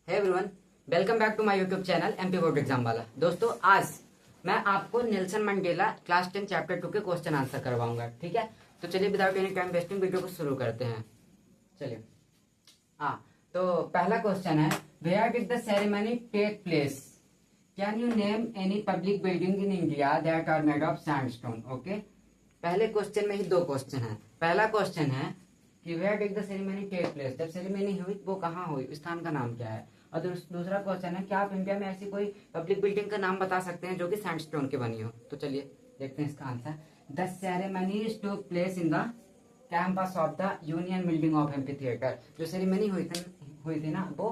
Hey everyone, welcome back to my YouTube channel MP board exam वाला। दोस्तों, आज मैं आपको नेल्सन मंडेला क्लास 10 चैप्टर 2 के क्वेश्चन आंसर करवाऊंगा। ठीक है, तो चलिए without any time wasting video को शुरू करते हैं। चलिए, हाँ, तो पहला क्वेश्चन है, where did the ceremony take place? Can you name any public building in India that are made of sandstone? Okay, पहले क्वेश्चन में ही दो क्वेश्चन है। पहला क्वेश्चन है कि where did the ceremony take place, जब सेरेमनी हुई वो कहाँ हुई, स्थान का नाम क्या है। और दूसरा क्वेश्चन है, क्या आप इंडिया में ऐसी कोई पब्लिक बिल्डिंग का नाम बता सकते हैं जो कि सैंडस्टोन की बनी हो। तो चलिए देखते हैं इसका answer. The ceremonies took place in the campus of the union building of MP theatre. जो सेरेमनी हुई थी ना, वो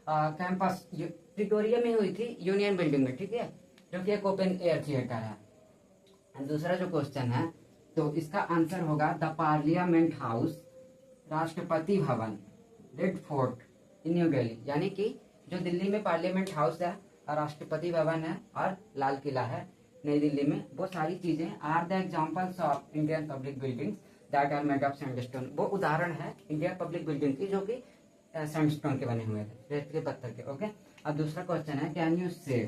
कैंपस प्रिटोरिया में हुई थी, यूनियन बिल्डिंग में। ठीक है, जो कि एक ओपन एयर थिएटर है। दूसरा जो क्वेश्चन है, तो इसका आंसर होगा the parliament house, Rashtrapati Bhavan, red fort in new Delhi. यानी कि जो दिल्ली में पार्लियामेंट हाउस है, राष्ट्रपति भवन है और लाल किला है नई दिल्ली में, वो सारी चीजें are the examples of Indian public buildings that are made of sandstone. वो उदाहरण है इंडियन पब्लिक बिल्डिंग की जो कि सैंडस्टोन के बने हुए थे, रेत के पत्थर के। ओके, अब दूसरा क्वेश्चन है, कैन यू से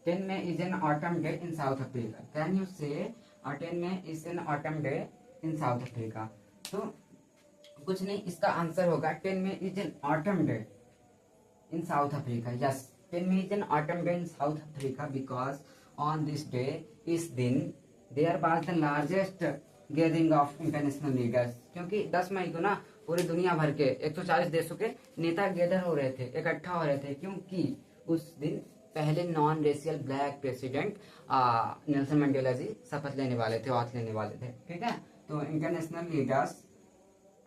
10 May is an autumn day in South Africa? Can you say 10 May is an autumn day in South Africa? तो कुछ नहीं, इसका आंसर होगा 10 May is an autumn day in South Africa. Yes, 10 May is an autumn day in South Africa because on this day, इस दिन there was the largest gathering of international leaders. क्योंकि 10 मई को ना पूरी दुनिया भर के 140 देशों के नेता गैदर हो रहे थे, इकट्ठा हो रहे थे, क्योंकि उस दिन पहले non racial black president Nelson Mandela ji शपथ लेने वाले थे, ऑथ लेने वाले थे। ठीक है, तो international leaders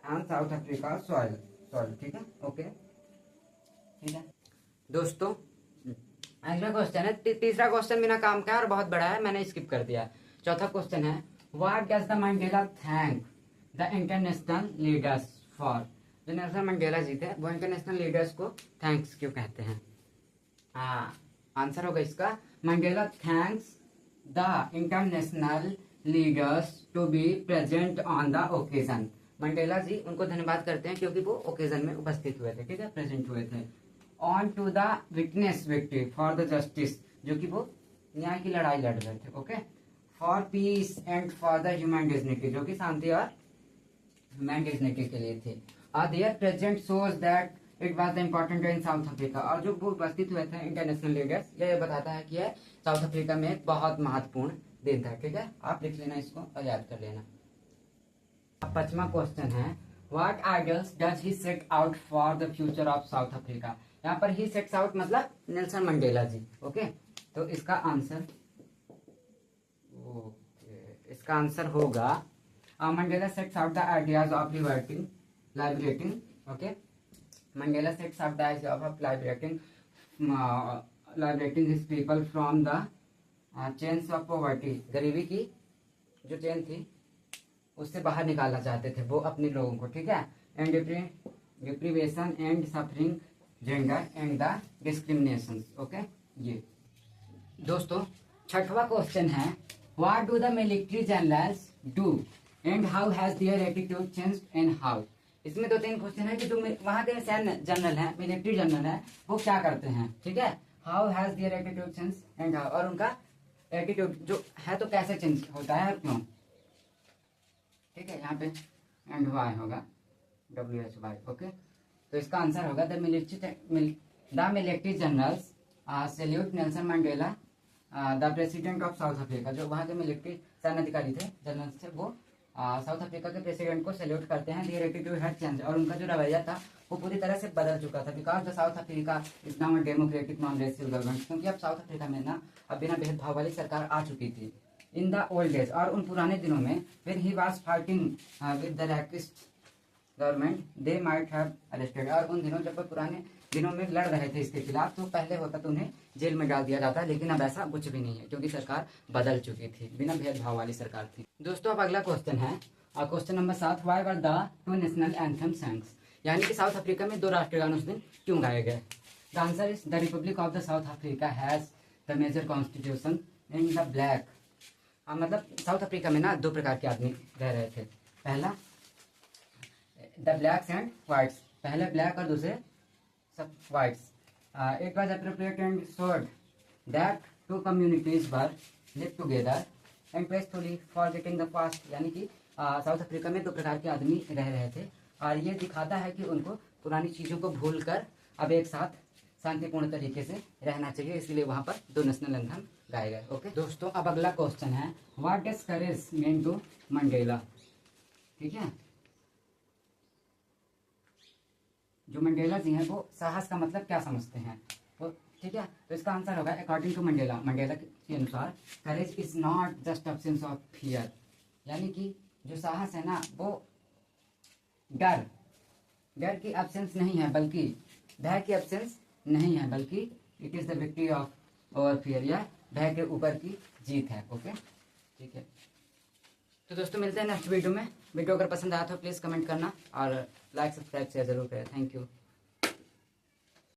and south Africa soil. ठीक है, ओके, ठीक है दोस्तों। अगला क्वेश्चन है, तीसरा क्वेश्चन बिना काम का और बहुत बड़ा है, मैंने स्किप कर दिया। चौथा क्वेश्चन है, what does the Mandela thank the international leaders for? जो नेल्सन मंडेला जी थे, वो इंटरनेशनल लीडर्स को थैंक्स क्यों कहते हैं? आंसर होगा इसका, Mandela thanks the international leaders to be present on the occasion. Mandela ji उनको धन्यवाद करते हैं क्योंकि वो ओकेजन में उपस्थित हुए थे। ठीक है, प्रेजेंट हुए थे। On to the witness victory for the justice, जो कि वो न्याय की लड़ाई लड़ रहे थे। Okay, for peace and for the human dignity, जो कि शांति और ह्यूमन डिग्निटी के लिए थे। There present shows that it was the important day in South Africa. और जो वो उपस्थित हुए थे इंटरनेशनल लीडर्स, ये बताता है कि साउथ अफ्रीका में एक बहुत महत्वपूर्ण दिन था। ठीक है, आप लिख लेना इसको और याद कर लेना। पांचवा क्वेश्चन है, what ideals does he set out for the future of south Africa? यहाँ पर ही सेट्स आउट मतलब नेल्सन मंडेला जी। ओके, तो इसका आंसर होगा Mandela sets out the ideas of liberating. Okay, Mandela sets up the idea of liberating his people from the chains of poverty. गरीबी की जो chain थी उससे बाहर निकालना चाहते थे वो अपने लोगों को। ठीक है, and deprivation and suffering, gender and the discrimination. Okay, ये दोस्तों। छठवां क्वेश्चन है, what do the military generals do and how has their attitude changed and how? इसमें दो तीन क्वेश्चन है कि जो वहां के सैन्य जनरल है, मिलिट्री जनरल है, वो क्या करते हैं। ठीक है, how has their attitude change and how, और उनका एटीट्यूड जो है तो कैसे चेंज होता है और क्यों। ठीक है, यहाँ पे एंड वाई होगा, WHY। ओके, तो इसका आंसर होगा the military generals salute Nelson Mandela the president of south Africa. जो वहाँ के मिलिट्री सैन्य अधिकारी थे, जनरल थे, वो साउथ अफ्रीका के प्रेसिडेंट को सैल्यूट करते हैं। देयर एटीट्यूड हैड चेंज, और उनका जो रवैया था वो पूरी तरह से बदल चुका था। Because the South Africa is now a democratic non racial government, क्योंकि अब साउथ अफ्रीका में ना अब बिना भेदभाव वाली सरकार आ चुकी थी। इन द ओल्ड डेज, और उन पुराने दिनों में, when he was fighting with the racist government, they might have arrested. और उन दिनों जब पुराने दिनों में लड़ रहे थे इसके खिलाफ, तो पहले होता तो उन्हें जेल में डाल दिया जाता, लेकिन अब ऐसा कुछ भी नहीं है क्योंकि सरकार बदल चुकी थी, बिना भेदभाव वाली सरकार थी। दोस्तों, अब अगला क्वेश्चन है, question number 7, why were the two national anthem sangs? यानी कि साउथ अफ्रीका में दो राष्ट्रीय गान उस दिन क्यों गाए गए? The answer is the republic of the South Africa has the major constitution in the black. मतलब साउथ अफ्रीका में ना दो प्रकार के आदमी रह रहे थे। पहला द ब्लैक्स एंड व्हाइट्स, पहले ब्लैक और दूसरे सब whites. It was appropriate and showed that two communities were live together and peacefully forgetting the past. यानी कि साउथ अफ्रीका में दो प्रकार के आदमी रह रहे थे और ये दिखाता है कि उनको पुरानी चीज़ों को भूल कर अब एक साथ शांतिपूर्ण तरीके से रहना चाहिए, इसलिए वहां पर दो नेशनल एंथम गाए गए। ओके दोस्तों, अब अगला क्वेश्चन है what does courage mean to Mandela. ठीक है, जो मंडेला जी हैं वो साहस का मतलब क्या समझते हैं, तो ठीक है, तो इसका आंसर होगा अकॉर्डिंग टू मंडेला, मंडेला के अनुसार courage is not just absence of fear. यानी कि जो साहस है ना वो डर की एब्सेंस नहीं है, बल्कि भय की एब्सेंस नहीं है, बल्कि it is the victory of over fear, या भय के ऊपर की जीत है। ओके ठीक है, तो दोस्तों मिलते हैं नेक्स्ट वीडियो में। वीडियो अगर पसंद आया तो प्लीज़ कमेंट करना और लाइक सब्सक्राइब शेयर जरूर करें। Thank you.